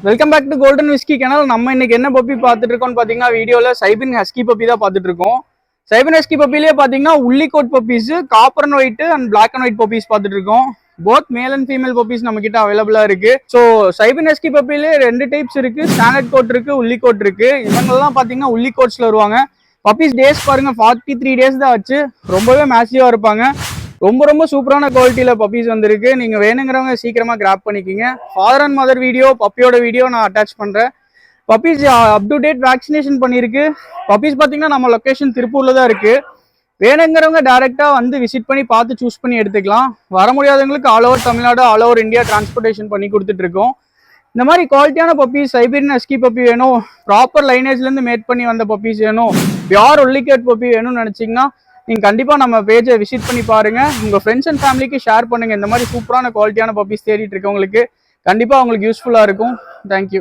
Welcome back to Golden Whisky channel. நம்ம இன்னைக்கு என்ன பப்பி பார்த்துட்டு இருக்கோம்னு பார்த்தீங்கன்னா வீடியோவில் சைபின் ஹஸ்கி பப்பி தான் பார்த்துட்டு இருக்கோம். சைபின் ஹஸ்கி பப்பிலேயே பார்த்தீங்கன்னா woolly coat puppies, copper and white and black and white puppies பார்த்துட்டு இருக்கோம். Both male and female puppies நம்ம கிட்ட அவைலபிளா இருக்கு. ஸோ சைபின் ஹஸ்கி பப்பிலே 2 டைப்ஸ் இருக்கு. ஸ்டாண்டர்ட் கோட் இருக்கு, உள்ளிகோட் இருக்கு. இவங்கெல்லாம் பார்த்தீங்கன்னா உள்ளிகோட்ஸ்ல வருவாங்க. பப்பீஸ் டேஸ் பாருங்க 43 டேஸ் தான் ஆச்சு. ரொம்பவே மேசிவா இருப்பாங்க. ரொம்ப சூப்பரான குவாலிட்டியில பப்பீஸ் வந்திருக்கு. நீங்க வேணுங்கிறவங்க சீக்கிரமா கிராப் பண்ணிக்கிங்க. ஃபாதர் அண்ட் மதர் வீடியோ, பப்பியோட வீடியோ நான் அட்டாச் பண்றேன். Puppies up to date vaccination பண்ணிருக்கு. பப்பீஸ் பாத்தீங்கன்னா நம்ம லொகேஷன் திருப்பூர்ல தான் இருக்கு. வேணுங்கிறவங்க டைரக்டா வந்து விசிட் பண்ணி பார்த்து சூஸ் பண்ணி எடுத்துக்கலாம். வர முடியாதவங்களுக்கு all over Tamil Nadu, all over India transportation பண்ணி கொடுத்துட்டு இருக்கோம். இந்த மாதிரி குவாலிட்டியான பப்பீஸ், சைபீரியன் ஹஸ்கி பப்பி வேணும், ப்ராப்பர் லைனேஜ்ல இருந்து மேட் பண்ணி வந்த பப்பீஸ் வேணும், பியூர் ஒல்லிகேட் பப்பி வேணும்னு நினைச்சீங்கன்னா நீங்க கண்டிப்பா நம்ம பேஜை விசிட் பண்ணி பாருங்க. உங்க ஃப்ரெண்ட்ஸ் அண்ட் ஃபேமிலிக்கு ஷேர் பண்ணுங்க. இந்த மாதிரி சூப்பரான குவாலிட்டியான பப்பீஸ் தேடிட்டு இருக்கவங்களுக்கு கண்டிப்பா உங்களுக்கு யூஸ்ஃபுல்லா இருக்கும். தேங்க்யூ.